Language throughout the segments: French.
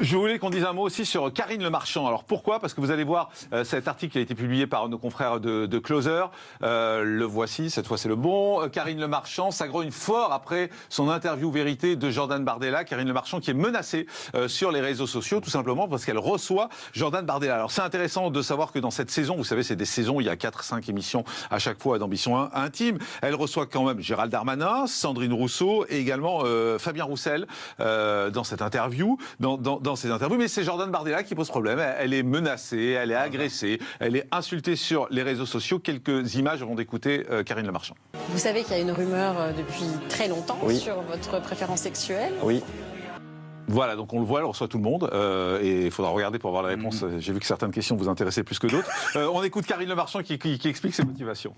Je voulais qu'on dise un mot aussi sur Karine Le Marchand. Alors pourquoi ? Parce que vous allez voir cet article qui a été publié par nos confrères de Closer. Le voici, cette fois c'est le bon. Karine Le Marchand s'agrogne fort après son interview vérité de Jordan Bardella. Karine Le Marchand qui est menacée sur les réseaux sociaux, tout simplement parce qu'elle reçoit Jordan Bardella. Alors c'est intéressant de savoir que dans cette saison, vous savez, c'est des saisons, il y a 4-5 émissions à chaque fois d'Ambition Intime. Elle reçoit quand même Gérald Darmanin, Sandrine Rousseau et également Fabien Roussel dans cette interview. Dans ces interviews, mais c'est Jordan Bardella qui pose problème. Elle est menacée, elle est agressée, elle est insultée sur les réseaux sociaux. Quelques images avant d'écouter Karine Le Marchand. Vous savez qu'il y a une rumeur depuis très longtemps sur votre préférence sexuelle. Oui. Voilà, donc on le voit, elle reçoit tout le monde et il faudra regarder pour avoir la réponse. J'ai vu que certaines questions vous intéressaient plus que d'autres. On écoute Karine Le Marchand qui explique ses motivations.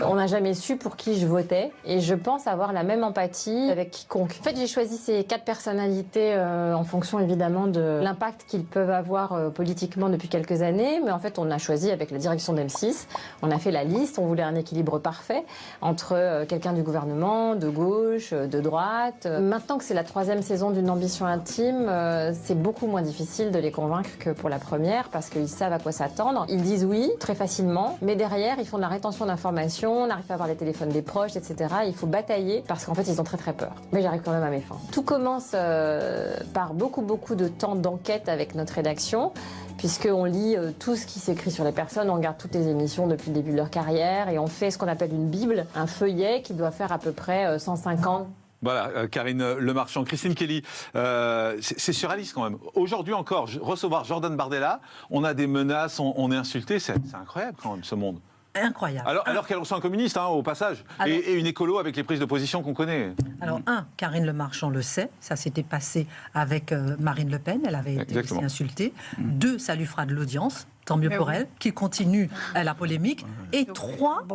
On n'a jamais su pour qui je votais et je pense avoir la même empathie avec quiconque. En fait, j'ai choisi ces 4 personnalités en fonction évidemment de l'impact qu'ils peuvent avoir politiquement depuis quelques années. Mais en fait, on a choisi avec la direction d'M6, on a fait la liste, on voulait un équilibre parfait entre quelqu'un du gouvernement, de gauche, de droite. Maintenant que c'est la 3e saison d'une Ambition Intime, c'est beaucoup moins difficile de les convaincre que pour la première parce qu'ils savent à quoi s'attendre. Ils disent oui très facilement, mais derrière, ils font de la rétention d'informations. On n'arrive pas à avoir les téléphones des proches, etc. Il faut batailler parce qu'en fait, ils ont très très peur. Mais j'arrive quand même à mes fins. Tout commence par beaucoup de temps d'enquête avec notre rédaction, puisqu'on lit tout ce qui s'écrit sur les personnes, on regarde toutes les émissions depuis le début de leur carrière et on fait ce qu'on appelle une bible, un feuillet qui doit faire à peu près 150. Voilà, Karine Le Marchand. Christine Kelly, c'est surréaliste quand même. Aujourd'hui encore, recevoir Jordan Bardella, on a des menaces, on est insulté, c'est incroyable quand même ce monde. Incroyable. Alors qu'elle reçoit un communiste, au passage, et une écolo avec les prises de position qu'on connaît. Alors, Karine Le Marchand le sait, ça s'était passé avec Marine Le Pen, elle avait été aussi insultée. 2, ça lui fera de l'audience. Tant mieux pour elle, qui continue la polémique. Et 3,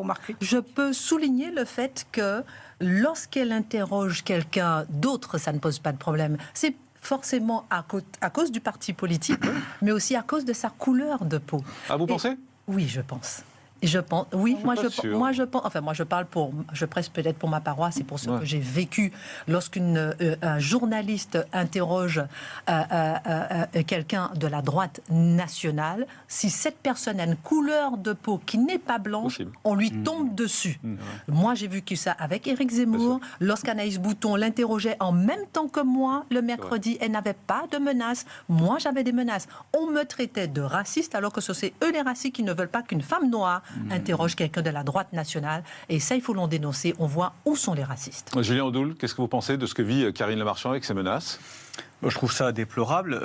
je peux souligner le fait que lorsqu'elle interroge quelqu'un d'autre, ça ne pose pas de problème. C'est forcément à cause du parti politique, mais aussi à cause de sa couleur de peau. Ah, vous pensez ? Oui, je pense. Je pense, oui, moi je pense, enfin moi je presse peut-être pour ma paroisse et pour ce que j'ai vécu lorsqu'un journaliste interroge quelqu'un de la droite nationale, si cette personne a une couleur de peau qui n'est pas blanche, on lui tombe dessus. Moi j'ai vécu ça avec Éric Zemmour, lorsqu'Anaïs Bouton l'interrogeait en même temps que moi le mercredi, elle n'avait pas de menaces, moi j'avais des menaces. On me traitait de raciste alors que ce sont eux les racistes qui ne veulent pas qu'une femme noire interroge quelqu'un de la droite nationale. Et ça, il faut l'en dénoncer. On voit où sont les racistes. Julien Audoul, qu'est-ce que vous pensez de ce que vit Karine Le Marchand avec ses menaces ? Je trouve ça déplorable.